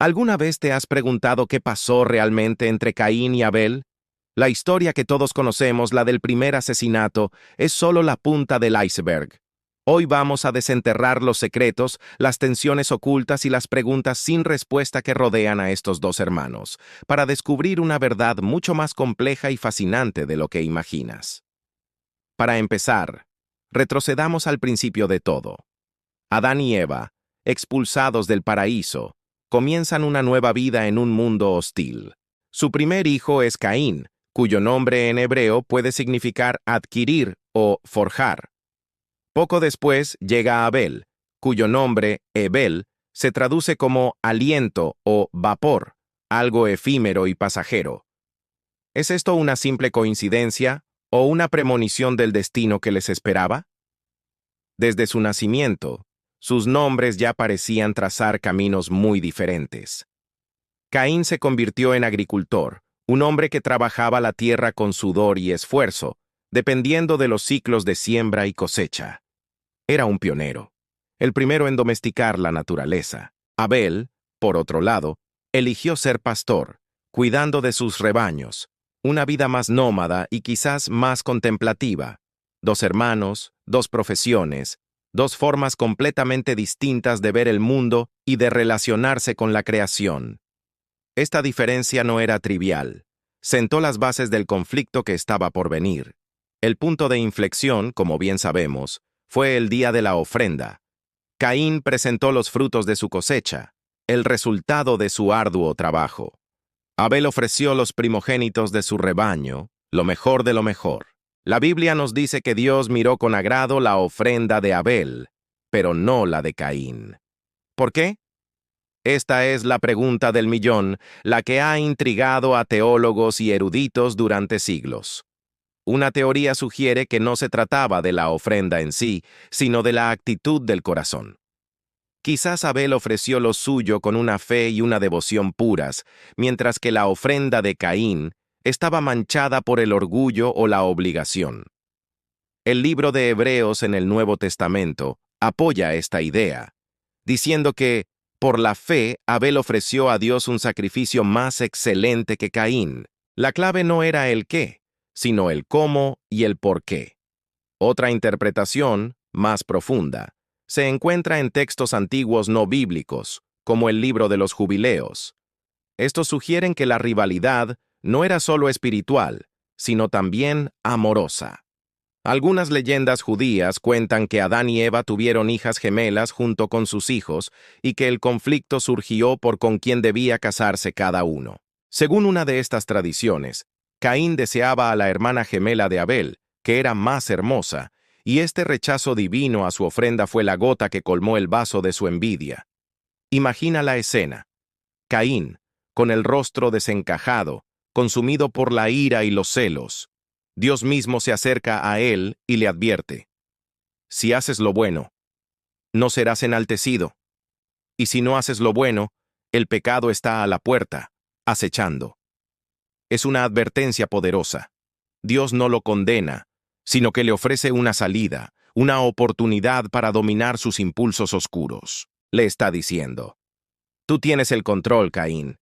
¿Alguna vez te has preguntado qué pasó realmente entre Caín y Abel? La historia que todos conocemos, la del primer asesinato, es solo la punta del iceberg. Hoy vamos a desenterrar los secretos, las tensiones ocultas y las preguntas sin respuesta que rodean a estos dos hermanos, para descubrir una verdad mucho más compleja y fascinante de lo que imaginas. Para empezar, retrocedamos al principio de todo. Adán y Eva, expulsados del paraíso, comienzan una nueva vida en un mundo hostil. Su primer hijo es Caín, cuyo nombre en hebreo puede significar adquirir o forjar. Poco después llega Abel, cuyo nombre, Hebel, se traduce como aliento o vapor, algo efímero y pasajero. ¿Es esto una simple coincidencia o una premonición del destino que les esperaba? Desde su nacimiento, sus nombres ya parecían trazar caminos muy diferentes. Caín se convirtió en agricultor, un hombre que trabajaba la tierra con sudor y esfuerzo, dependiendo de los ciclos de siembra y cosecha. Era un pionero, el primero en domesticar la naturaleza. Abel, por otro lado, eligió ser pastor, cuidando de sus rebaños, una vida más nómada y quizás más contemplativa. Dos hermanos, dos profesiones, dos formas completamente distintas de ver el mundo y de relacionarse con la creación. Esta diferencia no era trivial. Sentó las bases del conflicto que estaba por venir. El punto de inflexión, como bien sabemos, fue el día de la ofrenda. Caín presentó los frutos de su cosecha, el resultado de su arduo trabajo. Abel ofreció los primogénitos de su rebaño, lo mejor de lo mejor. La Biblia nos dice que Dios miró con agrado la ofrenda de Abel, pero no la de Caín. ¿Por qué? Esta es la pregunta del millón, la que ha intrigado a teólogos y eruditos durante siglos. Una teoría sugiere que no se trataba de la ofrenda en sí, sino de la actitud del corazón. Quizás Abel ofreció lo suyo con una fe y una devoción puras, mientras que la ofrenda de Caín estaba manchada por el orgullo o la obligación. El libro de Hebreos en el Nuevo Testamento apoya esta idea, diciendo que, por la fe, Abel ofreció a Dios un sacrificio más excelente que Caín. La clave no era el qué, sino el cómo y el por qué. Otra interpretación, más profunda, se encuentra en textos antiguos no bíblicos, como el libro de los Jubileos. Estos sugieren que la rivalidad no era solo espiritual, sino también amorosa. Algunas leyendas judías cuentan que Adán y Eva tuvieron hijas gemelas junto con sus hijos y que el conflicto surgió por con quién debía casarse cada uno. Según una de estas tradiciones, Caín deseaba a la hermana gemela de Abel, que era más hermosa, y este rechazo divino a su ofrenda fue la gota que colmó el vaso de su envidia. Imagina la escena. Caín, con el rostro desencajado, consumido por la ira y los celos. Dios mismo se acerca a él y le advierte: si haces lo bueno, no serás enaltecido. Y si no haces lo bueno, el pecado está a la puerta, acechando. Es una advertencia poderosa. Dios no lo condena, sino que le ofrece una salida, una oportunidad para dominar sus impulsos oscuros. Le está diciendo: tú tienes el control, Caín.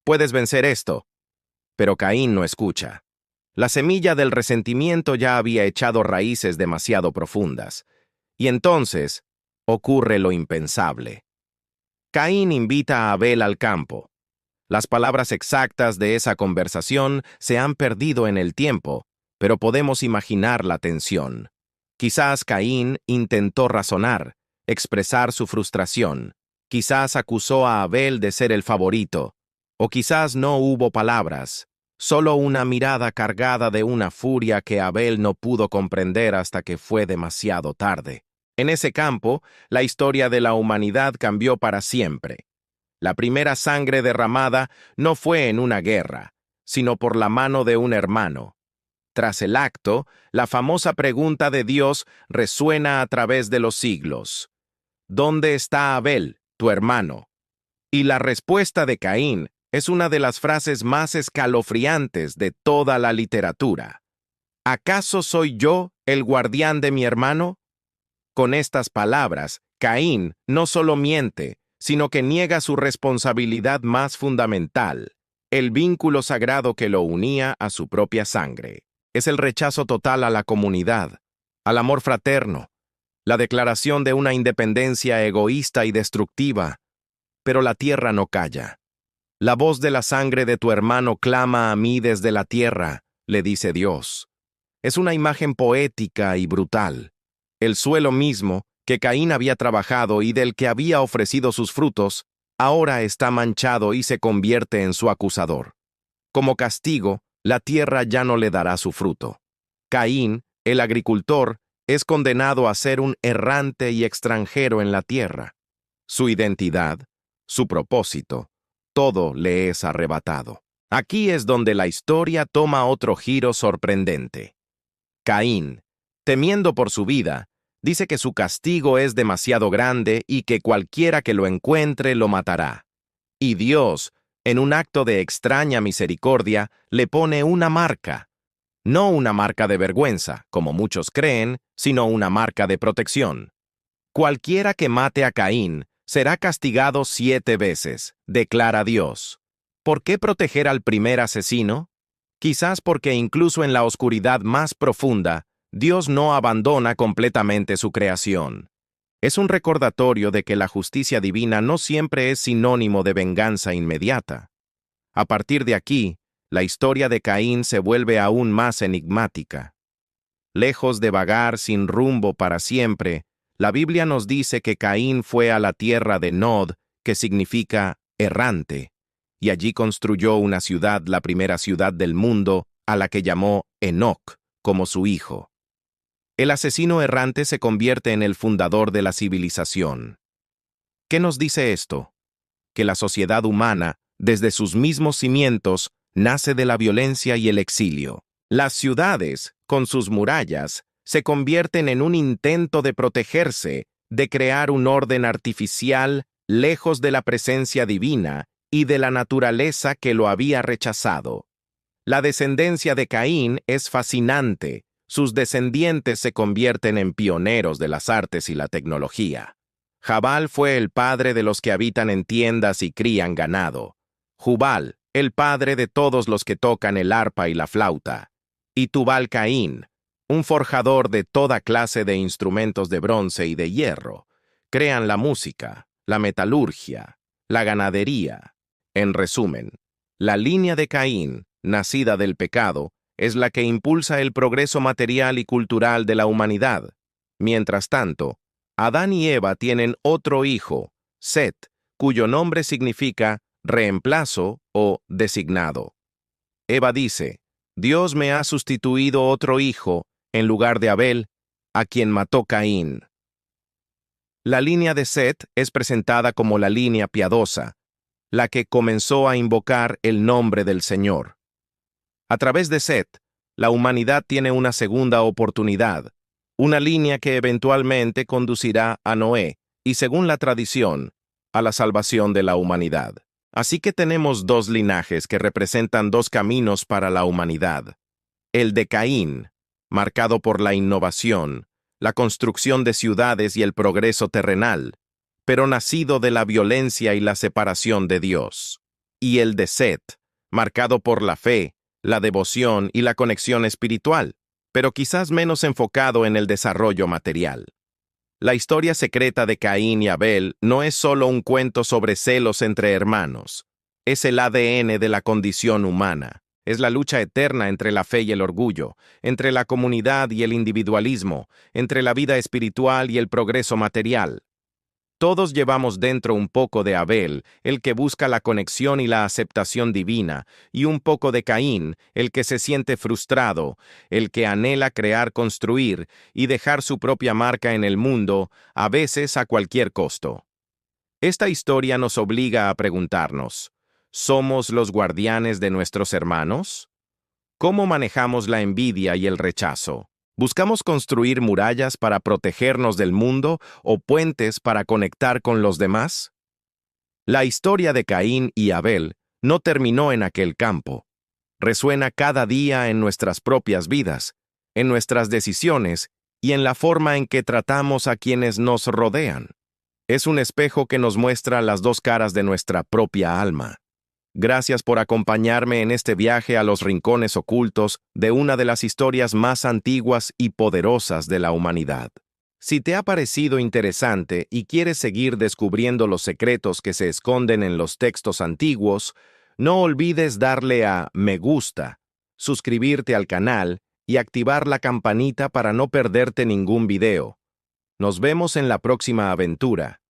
Puedes vencer esto. Pero Caín no escucha. La semilla del resentimiento ya había echado raíces demasiado profundas. Y entonces ocurre lo impensable. Caín invita a Abel al campo. Las palabras exactas de esa conversación se han perdido en el tiempo, pero podemos imaginar la tensión. Quizás Caín intentó razonar, expresar su frustración. Quizás acusó a Abel de ser el favorito. O quizás no hubo palabras. Solo una mirada cargada de una furia que Abel no pudo comprender hasta que fue demasiado tarde. En ese campo, la historia de la humanidad cambió para siempre. La primera sangre derramada no fue en una guerra, sino por la mano de un hermano. Tras el acto, la famosa pregunta de Dios resuena a través de los siglos: ¿dónde está Abel, tu hermano? Y la respuesta de Caín es una de las frases más escalofriantes de toda la literatura. ¿Acaso soy yo el guardián de mi hermano? Con estas palabras, Caín no solo miente, sino que niega su responsabilidad más fundamental, el vínculo sagrado que lo unía a su propia sangre. Es el rechazo total a la comunidad, al amor fraterno, la declaración de una independencia egoísta y destructiva. Pero la tierra no calla. La voz de la sangre de tu hermano clama a mí desde la tierra, le dice Dios. Es una imagen poética y brutal. El suelo mismo, que Caín había trabajado y del que había ofrecido sus frutos, ahora está manchado y se convierte en su acusador. Como castigo, la tierra ya no le dará su fruto. Caín, el agricultor, es condenado a ser un errante y extranjero en la tierra. Su identidad, su propósito, todo le es arrebatado. Aquí es donde la historia toma otro giro sorprendente. Caín, temiendo por su vida, dice que su castigo es demasiado grande y que cualquiera que lo encuentre lo matará. Y Dios, en un acto de extraña misericordia, le pone una marca. No una marca de vergüenza, como muchos creen, sino una marca de protección. Cualquiera que mate a Caín será castigado 7 veces, declara Dios. ¿Por qué proteger al primer asesino? Quizás porque incluso en la oscuridad más profunda, Dios no abandona completamente su creación. Es un recordatorio de que la justicia divina no siempre es sinónimo de venganza inmediata. A partir de aquí, la historia de Caín se vuelve aún más enigmática. Lejos de vagar sin rumbo para siempre, la Biblia nos dice que Caín fue a la tierra de Nod, que significa errante, y allí construyó una ciudad, la primera ciudad del mundo, a la que llamó Enoc, como su hijo. El asesino errante se convierte en el fundador de la civilización. ¿Qué nos dice esto? Que la sociedad humana, desde sus mismos cimientos, nace de la violencia y el exilio. Las ciudades, con sus murallas, se convierten en un intento de protegerse, de crear un orden artificial lejos de la presencia divina y de la naturaleza que lo había rechazado. La descendencia de Caín es fascinante. Sus descendientes se convierten en pioneros de las artes y la tecnología. Jabal fue el padre de los que habitan en tiendas y crían ganado. Jubal, el padre de todos los que tocan el arpa y la flauta. Y Tubal-Caín, un forjador de toda clase de instrumentos de bronce y de hierro, crean la música, la metalurgia, la ganadería. En resumen, la línea de Caín, nacida del pecado, es la que impulsa el progreso material y cultural de la humanidad. Mientras tanto, Adán y Eva tienen otro hijo, Set, cuyo nombre significa reemplazo o designado. Eva dice, Dios me ha sustituido otro hijo, en lugar de Abel, a quien mató Caín. La línea de Set es presentada como la línea piadosa, la que comenzó a invocar el nombre del Señor. A través de Set, la humanidad tiene una segunda oportunidad, una línea que eventualmente conducirá a Noé, y según la tradición, a la salvación de la humanidad. Así que tenemos 2 linajes que representan 2 caminos para la humanidad. El de Caín, marcado por la innovación, la construcción de ciudades y el progreso terrenal, pero nacido de la violencia y la separación de Dios. Y el de Set, marcado por la fe, la devoción y la conexión espiritual, pero quizás menos enfocado en el desarrollo material. La historia secreta de Caín y Abel no es solo un cuento sobre celos entre hermanos. Es el ADN de la condición humana. Es la lucha eterna entre la fe y el orgullo, entre la comunidad y el individualismo, entre la vida espiritual y el progreso material. Todos llevamos dentro un poco de Abel, el que busca la conexión y la aceptación divina, y un poco de Caín, el que se siente frustrado, el que anhela crear, construir y dejar su propia marca en el mundo, a veces a cualquier costo. Esta historia nos obliga a preguntarnos, ¿somos los guardianes de nuestros hermanos? ¿Cómo manejamos la envidia y el rechazo? ¿Buscamos construir murallas para protegernos del mundo o puentes para conectar con los demás? La historia de Caín y Abel no terminó en aquel campo. Resuena cada día en nuestras propias vidas, en nuestras decisiones y en la forma en que tratamos a quienes nos rodean. Es un espejo que nos muestra las dos caras de nuestra propia alma. Gracias por acompañarme en este viaje a los rincones ocultos de una de las historias más antiguas y poderosas de la humanidad. Si te ha parecido interesante y quieres seguir descubriendo los secretos que se esconden en los textos antiguos, no olvides darle a me gusta, suscribirte al canal y activar la campanita para no perderte ningún video. Nos vemos en la próxima aventura.